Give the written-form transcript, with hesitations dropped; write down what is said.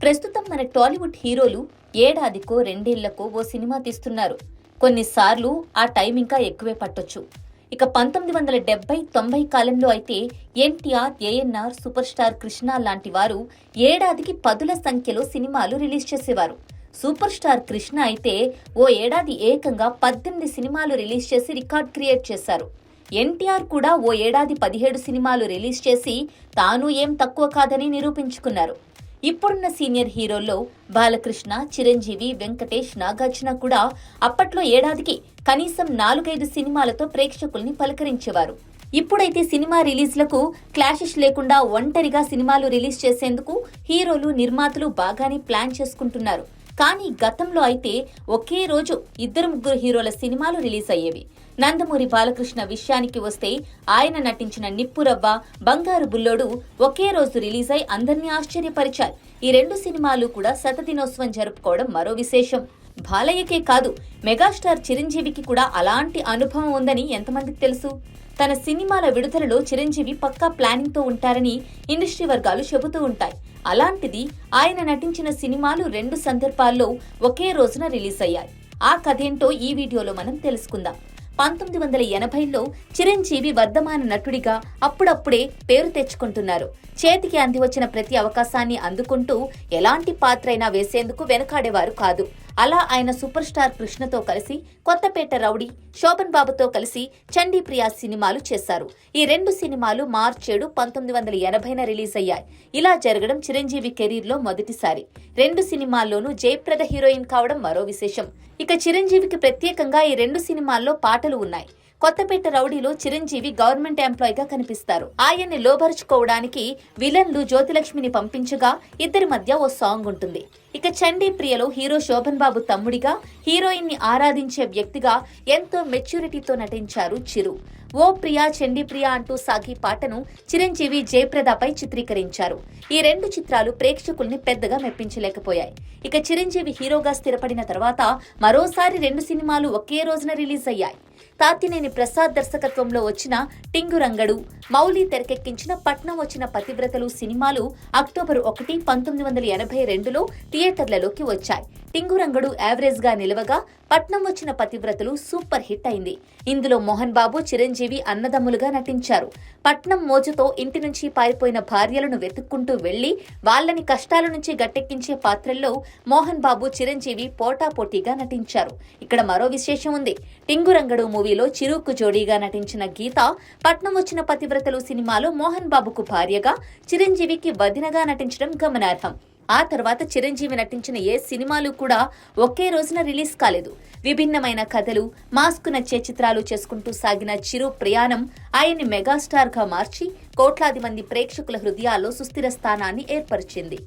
ప్రస్తుతం మన టాలీవుడ్ హీరోలు ఏడాదికో రెండేళ్లకో ఓ సినిమా తీస్తున్నారు. కొన్నిసార్లు ఆ టైం ఇంకా ఎక్కువే పట్టొచ్చు. ఇక 1970-90 కాలంలో అయితే ఎన్టీఆర్, ఏఎన్ఆర్, సూపర్ స్టార్ కృష్ణ లాంటి వారు ఏడాదికి పదుల సంఖ్యలో సినిమాలు రిలీజ్ చేసేవారు. సూపర్ స్టార్ కృష్ణ అయితే ఓ ఏడాది ఏకంగా 18 సినిమాలు రిలీజ్ చేసి రికార్డ్ క్రియేట్ చేశారు. ఎన్టీఆర్ కూడా ఓ ఏడాది 17 సినిమాలు రిలీజ్ చేసి తాను ఏం తక్కువ కాదని నిరూపించుకున్నారు. ఇప్పుడున్న సీనియర్ హీరోల్లో బాలకృష్ణ, చిరంజీవి, వెంకటేష్, నాగార్జున కూడా అప్పట్లో ఏడాదికి కనీసం 4-5 సినిమాలతో ప్రేక్షకుల్ని పలకరించేవారు. ఇప్పుడైతే సినిమా రిలీజ్లకు క్లాషెస్ లేకుండా ఒంటరిగా సినిమాలు రిలీజ్ చేసేందుకు హీరోలు, నిర్మాతలు బాగానే ప్లాన్ చేసుకుంటున్నారు. కానీ గతంలో అయితే ఒకే రోజు 2-3 హీరోల సినిమాలు రిలీజ్ అయ్యేవి. నందమూరి బాలకృష్ణ విషయానికి వస్తే ఆయన నటించిన నిప్పురవ్వ, బంగారు బుల్లోడు ఒకే రోజు రిలీజ్ అయి అందరినీ ఆశ్చర్యపరిచాయి. ఈ 2 సినిమాలు కూడా శతదినోత్సవం జరుపుకోవడం మరో విశేషం. బాలయ్యకే కాదు, మెగాస్టార్ చిరంజీవికి కూడా అలాంటి అనుభవం ఉందని ఎంతమందికి తెలుసు? తన సినిమాల విడుదలలో చిరంజీవి పక్కా ప్లానింగ్ తో ఉంటారని ఇండస్ట్రీ వర్గాలు చెబుతూ ఉంటాయి. అలాంటిది ఆయన నటించిన సినిమాలు 2 సందర్భాల్లో ఒకే రోజున రిలీజ్ అయ్యాయి. ఆ కథేంటో ఈ వీడియోలో మనం తెలుసుకుందాం. 1980లో చిరంజీవి వర్ధమాన నటుడిగా అప్పుడప్పుడే పేరు తెచ్చుకుంటున్నారు. చేతికి అంది వచ్చిన ప్రతి అవకాశాన్ని అందుకుంటూ ఎలాంటి పాత్రైనా వేసేందుకు వెనకాడేవారు కాదు. అలా ఆయన సూపర్ స్టార్ కృష్ణతో కలిసి కొత్తపేట రౌడీ, శోభన్ బాబుతో కలిసి చండీప్రియ సినిమాలు చేశారు. ఈ 2 సినిమాలు మార్చి 7, 1980న రిలీజ్ అయ్యాయి. ఇలా జరగడం చిరంజీవి కెరీర్లో మొదటిసారి. 2 సినిమాల్లోనూ జయప్రద హీరోయిన్ కావడం మరో విశేషం. ఇక చిరంజీవికి ప్రత్యేకంగా ఈ 2 సినిమాల్లో పాటలు ఉన్నాయి. కొత్తపేట రౌడీలో చిరంజీవి గవర్నమెంట్ ఎంప్లాయీగా కనిపిస్తారు. ఆయన్ని లోబరుచుకోవడానికి విలన్లు జ్యోతిలక్ష్మిని పంపించగా ఇద్దరి మధ్య ఓ సాంగ్ ఉంటుంది. ఇక చండీప్రియలో హీరో శోభన్ బాబు తమ్ముడిగా, హీరోయిన్ ని ఆరాధించే వ్యక్తిగా ఎంతో మెచ్యూరిటీతో నటించారు చిరు. ఓ ప్రియా చండీప్రియ అంటూ సాగి పాటను చిరంజీవి, జయప్రదపై చిత్రీకరించారు. ఈ 2 చిత్రాలు ప్రేక్షకుల్ని పెద్దగా మెప్పించలేకపోయాయి. ఇక చిరంజీవి హీరోగా స్థిరపడిన తర్వాత మరోసారి 2 సినిమాలు ఒకే రోజున రిలీజ్ అయ్యాయి. తాతినేని ప్రసాద్ దర్శకత్వంలో వచ్చిన టింగురంగడు, మౌలి తెరకెక్కించిన పట్నం వచ్చిన పతివ్రతలు సినిమాలు అక్టోబర్ 1, 1982లో థియేటర్లలోకి వచ్చాయి. టింగురంగడు యావరేజ్ గా నిలవగా పట్నం వచ్చిన పతివ్రతలు సూపర్ హిట్ అయింది. ఇందులో మోహన్ బాబు, చిరంజీవి అన్నదమ్ములుగా నటించారు. పట్నం మోజుతో ఇంటి నుంచి పారిపోయిన భార్యలను వెతుక్కుంటూ వెళ్లి వాళ్ళని కష్టాల నుంచి గట్టెక్కించే పాత్రల్లో మోహన్ బాబు, చిరంజీవి పోటాపోటీగా నటించారు. ఇక్కడ మరో విశేషం ఉంది. టింగురంగడు మూవీలో చిరుకు జోడీగా నటించిన గీత పట్నం వచ్చిన పతివ్రతలు సినిమాలో మోహన్ బాబుకు భార్యగా, చిరంజీవికి వదినగా నటించడం గమనార్హం. ఆ తర్వాత చిరంజీవి నటించిన ఏ సినిమాలు కూడా ఒకే రోజున రిలీజ్ కాలేదు. విభిన్నమైన కథలు, మాస్కు నచ్చే చిత్రాలు చేసుకుంటూ సాగిన చిరు ప్రయాణం ఆయన్ని మెగాస్టార్ గా మార్చి కోట్లాది మంది ప్రేక్షకుల హృదయాల్లో సుస్థిర స్థానాన్ని ఏర్పరిచింది.